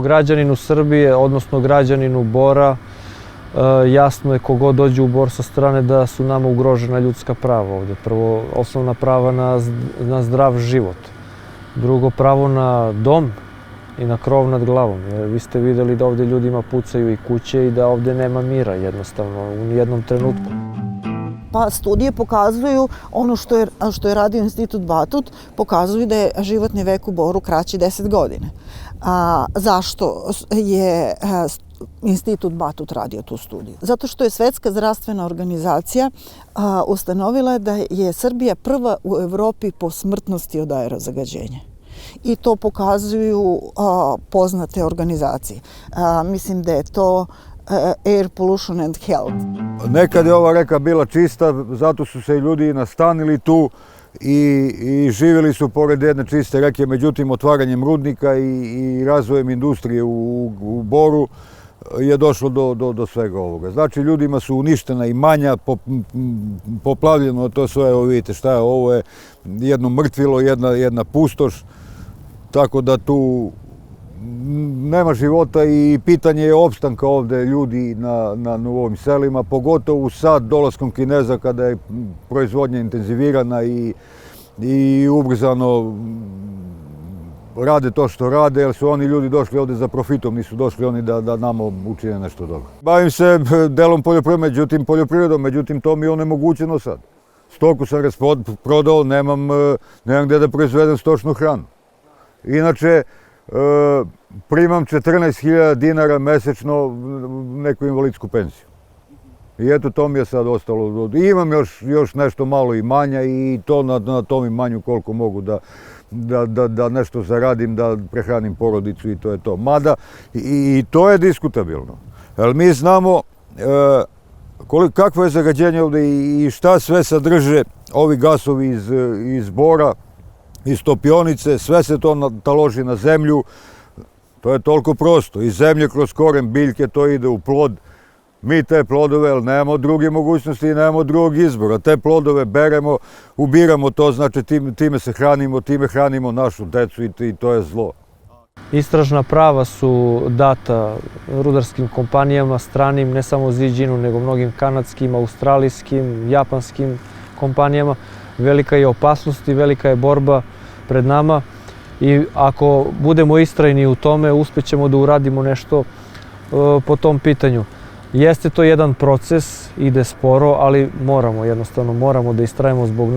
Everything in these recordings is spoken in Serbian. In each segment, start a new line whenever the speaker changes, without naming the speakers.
građaninu Srbije, odnosno građaninu Bora, jasno je kogod dođe u Bor sa strane da su nama ugrožena ljudska prava ovde. Prvo, osnovna prava na zdrav život. Drugo, pravo na dom i na krov nad glavom. Jer vi ste videli da ovde ljudima pucaju i kuće i da ovde nema mira jednostavno u nijednom trenutku.
Pa studije pokazuju, ono što je radio Institut Batut, pokazuju da je životni vek u Boru kraći 10 godina. Zašto je Institut Batut radio tu studiju? Zato što je Svetska zdravstvena organizacija ustanovila da je Srbija prva u Evropi po smrtnosti od aerozagađenja. I to pokazuju poznate organizacije. Mislim da je to Air Pollution and Health.
Nekad je ova reka bila čista, zato su se ljudi nastanili tu i živjeli su pored jedne čiste reke. Međutim, otvaranjem rudnika i razvojem industrije u Boru je došlo do svega ovoga. Znači, ljudima su uništena imanja, poplavljeno to sve, evo vidite šta je, ovo je jedno mrtvilo, jedna pustoš, tako da tu nema života i pitanje je opstanka ovde ljudi na ovim selima, pogotovo sad dolaskom Kineza kada je proizvodnja intenzivirana i ubrzano rade to što rade, jer su oni ljudi došli ovde za profitom, nisu došli oni da nama učine nešto dobro. Bavim se delom poljoprivredom, međutim to mi je onemogućeno sad. Stoku sam rasprodao, nemam gde da proizvedem stočnu hranu. Inače, primam 14.000 dinara mesečno neku invalidsku penziju. I eto, to mi je sad ostalo. Imam još nešto malo imanja i to na tom imanju koliko mogu da nešto zaradim, da prehranim porodicu i to je to. Mada i to je diskutabilno. Jer mi znamo kakvo je zagađenje ovde i šta sve sadrže ovi gasovi iz Bora, iz topionice, sve se to taloži na zemlju. To je toliko prosto. Iz zemlje kroz koren biljke to ide u plod. Mi te plodove, jer nemamo druge mogućnosti i nemamo drugog izbora. Te plodove beremo, ubiramo to, znači time se hranimo, time hranimo našu decu i to je zlo.
Istražna prava su data rudarskim kompanijama, stranim, ne samo Ziđinu, nego mnogim kanadskim, australijskim, japanskim kompanijama. Velika je opasnost i velika je borba pred nama i ako budemo istrajni u tome, uspećemo da uradimo nešto po tom pitanju. Jeste to jedan proces, ide sporo, ali jednostavno moramo da istrajemo zbog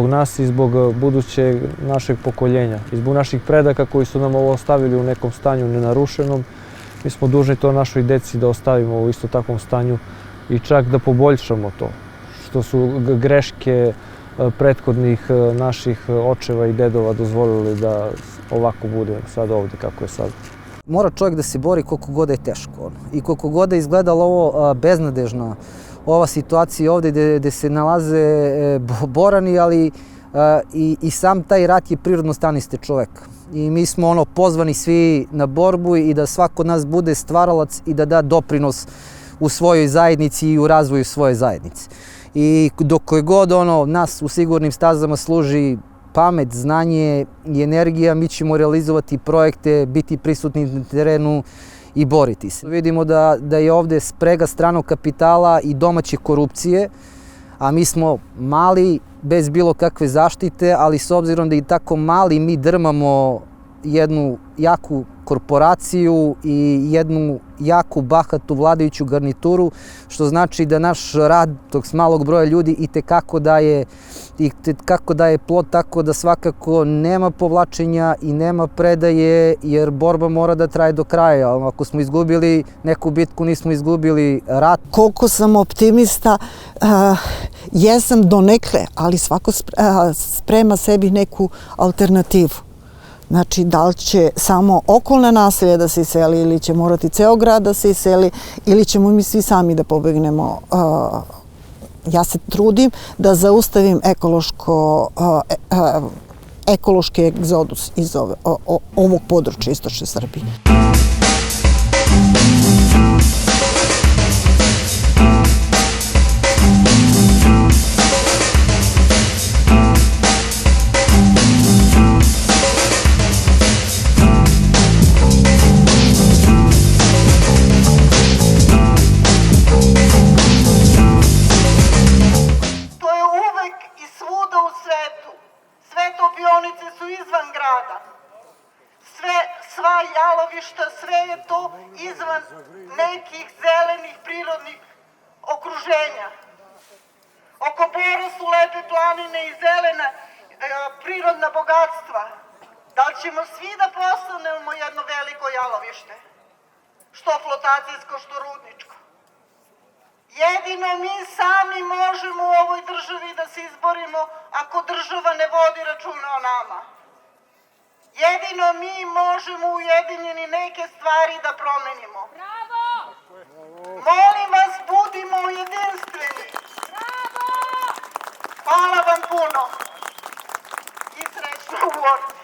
nas i zbog budućeg našeg pokoljenja i zbog naših predaka koji su nam ovo ostavili u nekom stanju nenarušenom. Mi smo dužni to našoj deci da ostavimo u isto takvom stanju i čak da poboljšamo to, što su greške prethodnih naših očeva i dedova dozvolili da ovako bude sad ovde kako je sad.
Mora čovjek da se bori koliko god je teško. I koliko god je izgledalo ovo beznadežno, ova situacija ovde gde se nalaze Borani, ali i sam taj rat je prirodno stanište čoveka. I mi smo pozvani svi na borbu i da svako od nas bude stvaralac i da da doprinos u svojoj zajednici i u razvoju svoje zajednice. I dok je god nas u sigurnim stazama služi pamet, znanje i energija, mi ćemo realizovati projekte, biti prisutni na terenu i boriti se. Vidimo da je ovde sprega stranog kapitala i domaće korupcije, a mi smo mali, bez bilo kakve zaštite, ali s obzirom da i tako mali, mi drmamo jednu jaku korporaciju i jednu jaku bahatu vladajuću garnituru, što znači da naš rad tog malog broja ljudi i tekako daje plod, tako da svakako nema povlačenja i nema predaje, jer borba mora da traje do kraja. Ako smo izgubili neku bitku, nismo izgubili rat.
Koliko sam optimista, jesam donekle, ali svako sprema sebi neku alternativu. Znači, da li će samo okolna naselja da se iseli ili će morati ceo grad da se iseli ili ćemo mi svi sami da pobegnemo. Ja se trudim da zaustavim ekološki egzodus iz ovog područja istočne Srbije. je to izvan nekih zelenih prirodnih okruženja. Oko Bora su lepe planine i zelena prirodna bogatstva. Da li ćemo svi da postanemo jedno veliko jalovište? Što flotacijsko, što rudničko. Jedino mi sami možemo u ovoj državi da se izborimo ako država ne vodi računa o nama. Jedino mi možemo ujedinjeni neke stvari da promenimo.
Bravo!
Molim vas, budimo jedinstveni.
Bravo!
Hvala vam puno. I srećno u borbi.